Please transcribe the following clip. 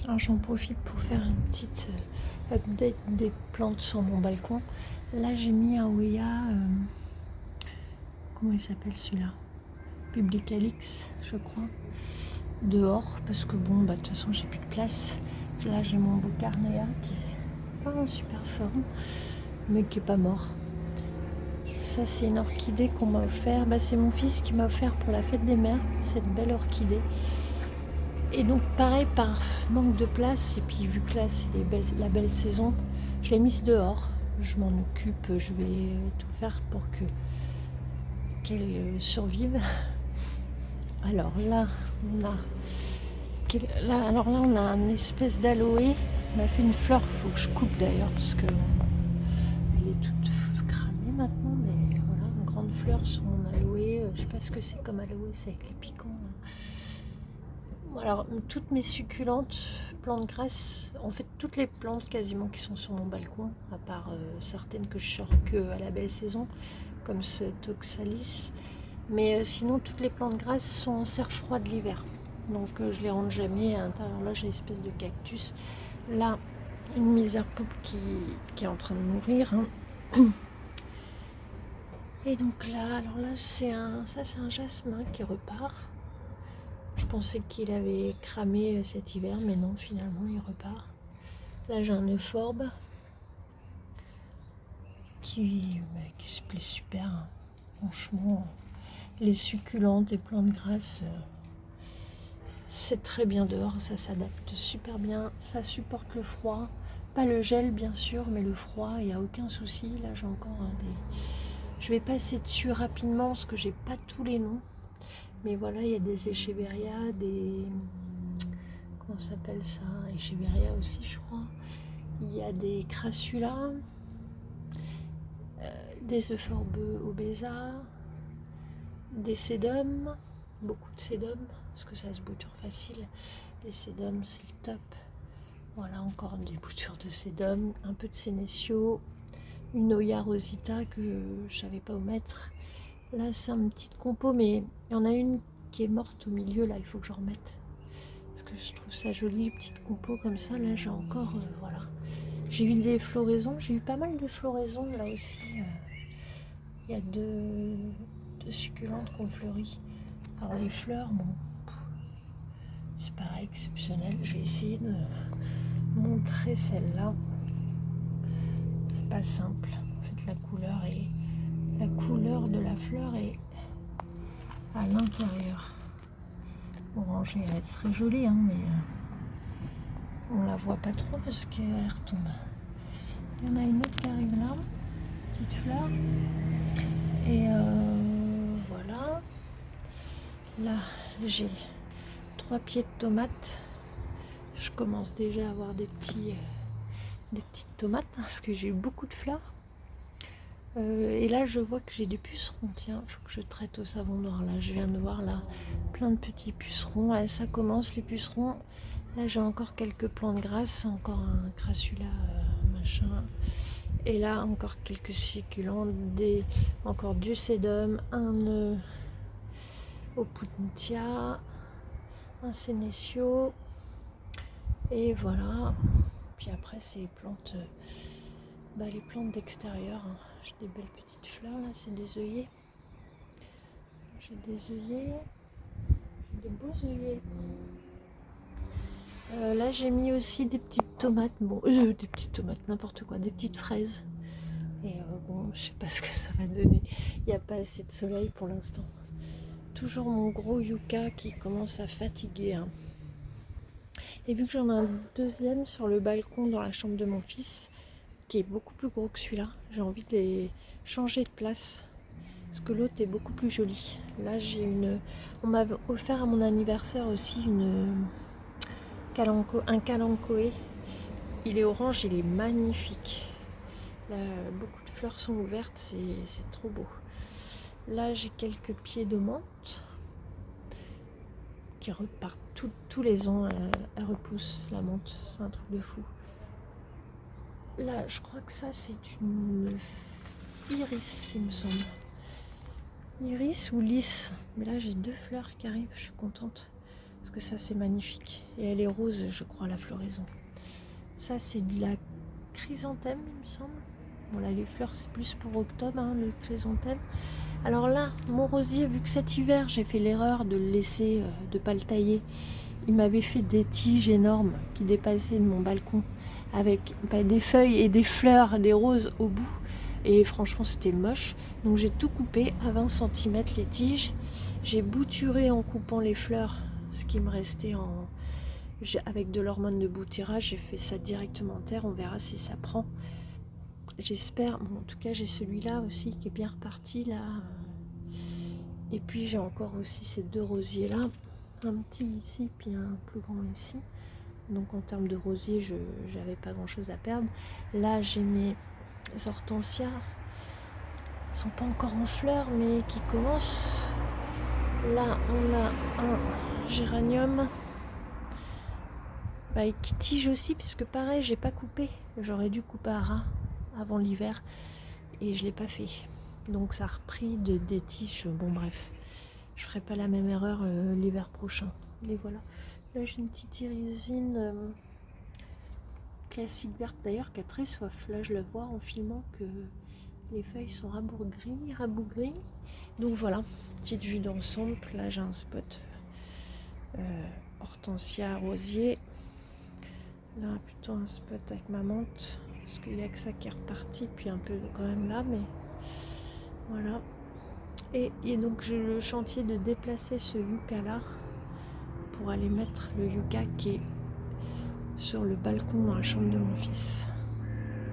Alors j'en profite pour faire une petite update des plantes sur mon balcon. Là j'ai mis un Ouya, comment il s'appelle celui-là, Publicalix je crois, dehors parce que bon de toute façon j'ai plus de place. Là j'ai mon Boucarnéa qui est pas en super forme mais qui est pas mort. Ça c'est une orchidée qu'on m'a offert, c'est mon fils qui m'a offert pour la fête des mères, cette belle orchidée. Et donc pareil, par manque de place, et puis vu que là c'est la belle saison, je l'ai mise dehors. Je m'en occupe, je vais tout faire pour qu'elle survive. Alors là, on a une espèce d'aloe. On a fait une fleur, il faut que je coupe d'ailleurs parce que elle est toute cramée maintenant. Mais voilà, une grande fleur sur mon aloe. Je sais pas ce que c'est comme aloe, c'est avec les piquants. Alors, toutes mes succulentes, plantes grasses, en fait toutes les plantes quasiment qui sont sur mon balcon, à part certaines que je sors que à la belle saison, comme ce Toxalis. Mais sinon, toutes les plantes grasses sont en serre froide l'hiver. Donc je les rentre jamais à l'intérieur. Là, j'ai une espèce de cactus. Là, une misère poupe qui est en train de mourir. Et donc là, alors là, c'est un jasmin qui repart. Je pensais qu'il avait cramé cet hiver, mais non, finalement, il repart. Là, j'ai un euphorbes qui se plaît super. Hein. Franchement, les succulentes et plantes grasses, c'est très bien dehors. Ça s'adapte super bien. Ça supporte le froid. Pas le gel, bien sûr, mais le froid, il n'y a aucun souci. Là, j'ai encore des... Je vais passer dessus rapidement parce que j'ai pas tous les noms. Mais voilà, il y a des Echeveria, des... Comment ça s'appelle ça? Echeveria aussi, je crois. Il y a des Crassula, des Euphorbes obesa, des Sedum, beaucoup de Sedum, parce que ça se bouture facile. Les Sedum, c'est le top. Voilà, encore des boutures de Sedum, un peu de Sénécio, une Oya Rosita que je savais pas où mettre. Là, c'est une petite compo, mais il y en a une qui est morte au milieu, là, il faut que je remette. Parce que je trouve ça joli, petite compo comme ça. Là, j'ai encore, voilà. J'ai eu des floraisons, j'ai eu pas mal de floraisons là aussi. Il y a deux succulentes qui ont fleuri. Alors les fleurs, bon, c'est pas exceptionnel. Je vais essayer de montrer celle-là. C'est pas simple. En fait, la couleur de la fleur est à l'intérieur. Orangée, elle serait jolie, hein, mais on la voit pas trop parce qu'elle retombe. Il y en a une autre qui arrive là, petite fleur. Et voilà. Là, j'ai 3 pieds de tomates. Je commence déjà à avoir des petites tomates hein, parce que j'ai eu beaucoup de fleurs. Et là, je vois que j'ai des pucerons. Tiens, il faut que je traite au savon noir. Là, je viens de voir là plein de petits pucerons. Là, ça commence les pucerons. Là, j'ai encore quelques plantes grasses, encore un crassula machin. Et là, encore quelques succulentes, encore du sédum, un opuntia, un sénécio. Et voilà. Puis après, c'est les plantes d'extérieur. Hein. J'ai des belles petites fleurs là, c'est des œillets. J'ai des œillets, des beaux œillets. Là, j'ai mis aussi des petites tomates. Bon, des petites tomates, n'importe quoi, des petites fraises. Et bon, je sais pas ce que ça va donner. Il n'y a pas assez de soleil pour l'instant. Toujours mon gros yucca qui commence à fatiguer. Hein. Et vu que j'en ai un deuxième sur le balcon dans la chambre de mon fils, qui est beaucoup plus gros que celui-là, j'ai envie de les changer de place. Parce que l'autre est beaucoup plus joli. Là, on m'a offert à mon anniversaire aussi un kalanchoé. Il est orange, il est magnifique. Là, beaucoup de fleurs sont ouvertes, c'est trop beau. Là, j'ai quelques pieds de menthe qui repartent tous les ans. Elle repousse la menthe, c'est un truc de fou. Là, je crois que ça, c'est une iris, il me semble. Iris ou lys. Mais là, j'ai 2 fleurs qui arrivent, je suis contente. Parce que ça c'est magnifique. Et elle est rose, je crois, la floraison. Ça c'est de la chrysanthème, il me semble. Voilà, les fleurs c'est plus pour octobre, hein, le chrysanthème. Alors là, mon rosier, vu que cet hiver j'ai fait l'erreur de le laisser, de pas le tailler, il m'avait fait des tiges énormes qui dépassaient de mon balcon avec des feuilles et des fleurs, des roses au bout. Et franchement, c'était moche. Donc j'ai tout coupé à 20 cm les tiges. J'ai bouturé en coupant les fleurs, ce qui me restait avec de l'hormone de bouturage. J'ai fait ça directement en terre. On verra si ça prend. J'espère. Bon, en tout cas, j'ai celui-là aussi qui est bien reparti là. Et puis j'ai encore aussi ces deux rosiers là. Un petit ici, puis un plus grand ici. Donc en termes de rosiers, je n'avais pas grand chose à perdre. Là, j'ai mes hortensias. Ils sont pas encore en fleurs, mais qui commencent. Là, on a un géranium qui tige aussi, puisque pareil, j'ai pas coupé. J'aurais dû couper à ras avant l'hiver, et je l'ai pas fait. Donc ça a repris des tiges. Bon bref, je ferai pas la même erreur l'hiver prochain. Les voilà. Là, j'ai une petite irisine classique verte d'ailleurs qui a très soif. Là, je la vois en filmant que les feuilles sont rabougries. Donc voilà, petite vue d'ensemble. Là, j'ai un spot hortensia rosier. Là, plutôt un spot avec ma menthe. Parce qu'il n'y a que ça qui est reparti. Puis un peu quand même là, mais voilà. Et donc, j'ai le chantier de déplacer ce yucca là pour aller mettre le yucca qui est sur le balcon dans la chambre de mon fils.